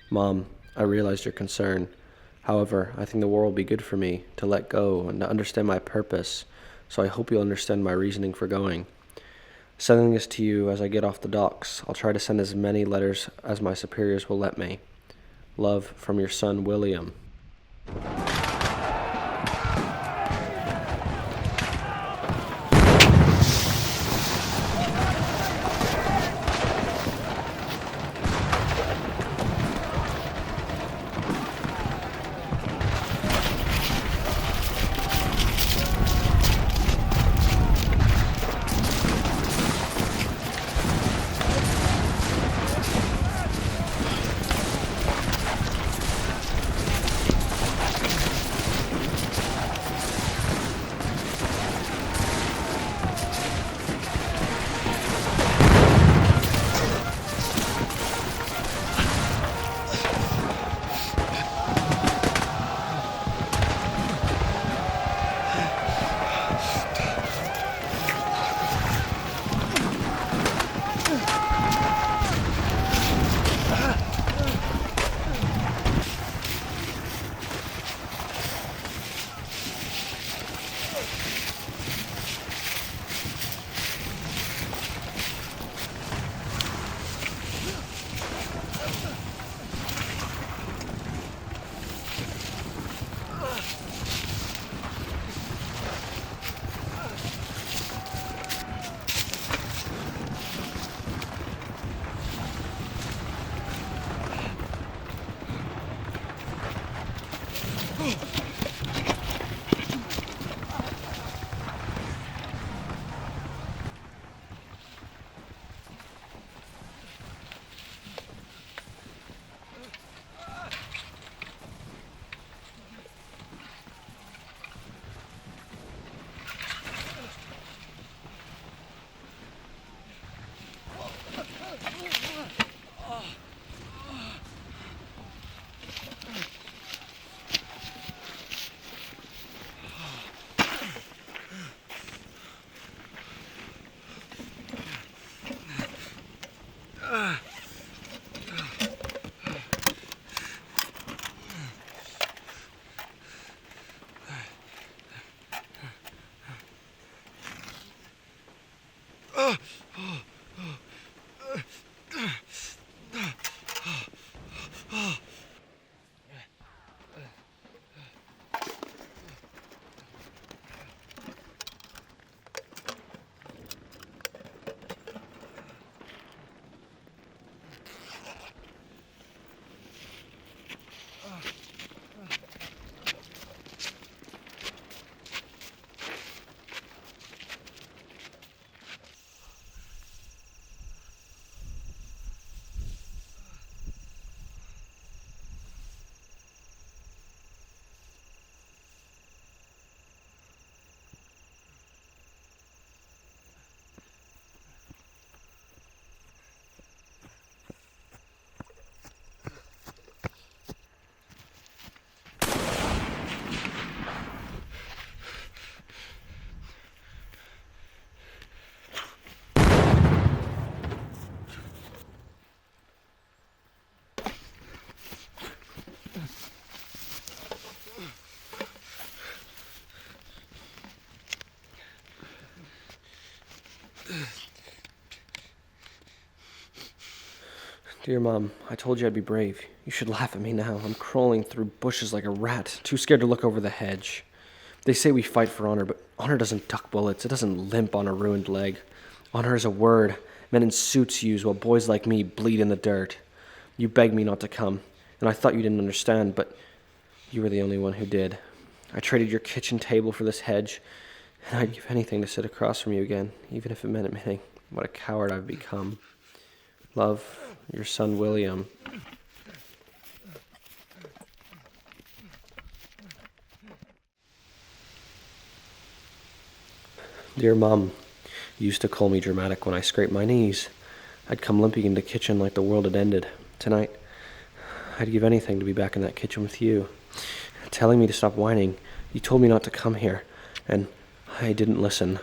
Mom, I realize your concern. However, I think the war will be good for me to let go and to understand my purpose, so I hope you'll understand my reasoning for going. Sending this to you as I get off the docks. I'll try to send as many letters as my superiors will let me. Love from your son, William. Dear Mom, I told you I'd be brave. You should laugh at me now. I'm crawling through bushes like a rat, too scared to look over the hedge. They say we fight for honor, but honor doesn't duck bullets. It doesn't limp on a ruined leg. Honor is a word men in suits use while boys like me bleed in the dirt. You begged me not to come, and I thought you didn't understand, but you were the only one who did. I traded your kitchen table for this hedge, and I'd give anything to sit across from you again, even if it meant admitting what a coward I've become. Love, your son William. Dear Mom, you used to call me dramatic when I scraped my knees. I'd come limping into the kitchen like the world had ended. Tonight, I'd give anything to be back in that kitchen with you. Telling me to stop whining, you told me not to come here, and I didn't listen.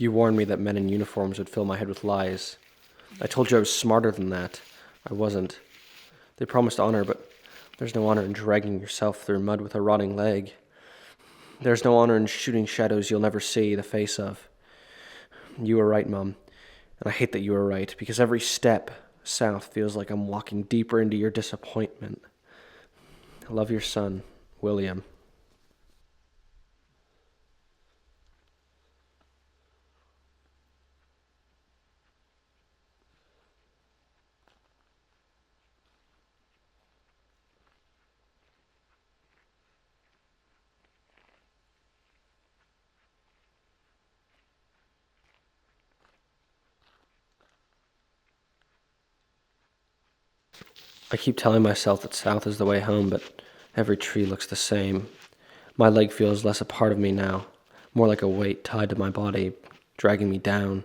You warned me that men in uniforms would fill my head with lies. I told you I was smarter than that. I wasn't. They promised honor, but there's no honor in dragging yourself through mud with a rotting leg. There's no honor in shooting shadows you'll never see the face of. You were right, Mom, and I hate that you were right, because every step south feels like I'm walking deeper into your disappointment. I love your son, William. I keep telling myself that south is the way home, but every tree looks the same. My leg feels less a part of me now, more like a weight tied to my body, dragging me down.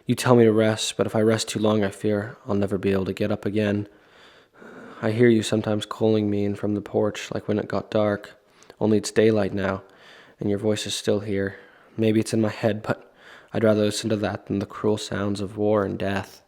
You tell me to rest, but if I rest too long, I fear I'll never be able to get up again. I hear you sometimes calling me in from the porch, like when it got dark. Only it's daylight now, and your voice is still here. Maybe it's in my head, but I'd rather listen to that than the cruel sounds of war and death.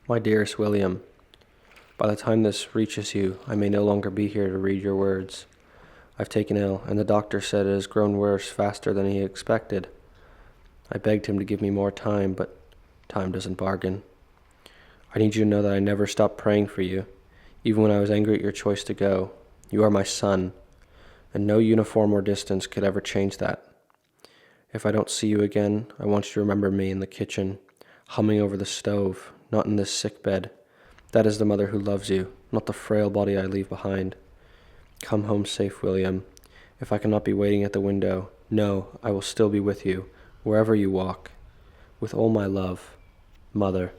My dearest William, by the time this reaches you, I may no longer be here to read your words. I've taken ill, and the doctor said it has grown worse faster than he expected. I begged him to give me more time, but time doesn't bargain. I need you to know that I never stopped praying for you, even when I was angry at your choice to go. You are my son, and no uniform or distance could ever change that. If I don't see you again, I want you to remember me in the kitchen, humming over the stove, not in this sick bed. That is the mother who loves you, not the frail body I leave behind. Come home safe, William. If I cannot be waiting at the window, know I will still be with you, wherever you walk. With all my love, Mother.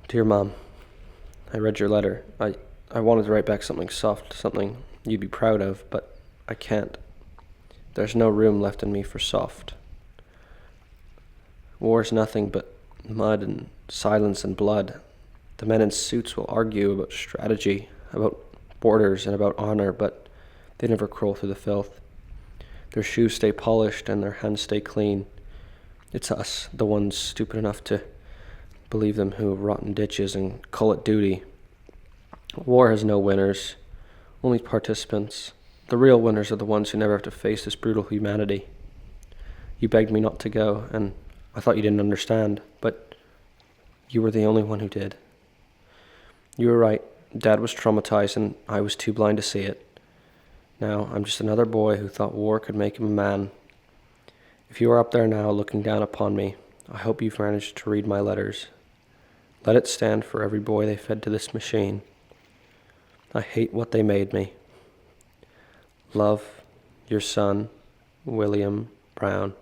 Dear Mom, I read your letter. I wanted to write back something soft, something you'd be proud of, but I can't. There's no room left in me for soft. War's nothing but mud and silence and blood. The men in suits will argue about strategy, about borders, and about honor, but they never crawl through the filth. Their shoes stay polished and their hands stay clean. It's us, the ones stupid enough to believe them, who rot in ditches and call it duty. War has no winners, only participants. The real winners are the ones who never have to face this brutal humanity. You begged me not to go, and I thought you didn't understand, but you were the only one who did. You were right. Dad was traumatized, and I was too blind to see it. Now, I'm just another boy who thought war could make him a man. If you are up there now looking down upon me, I hope you've managed to read my letters. Let it stand for every boy they fed to this machine. I hate what they made me. Love, your son, William Brown.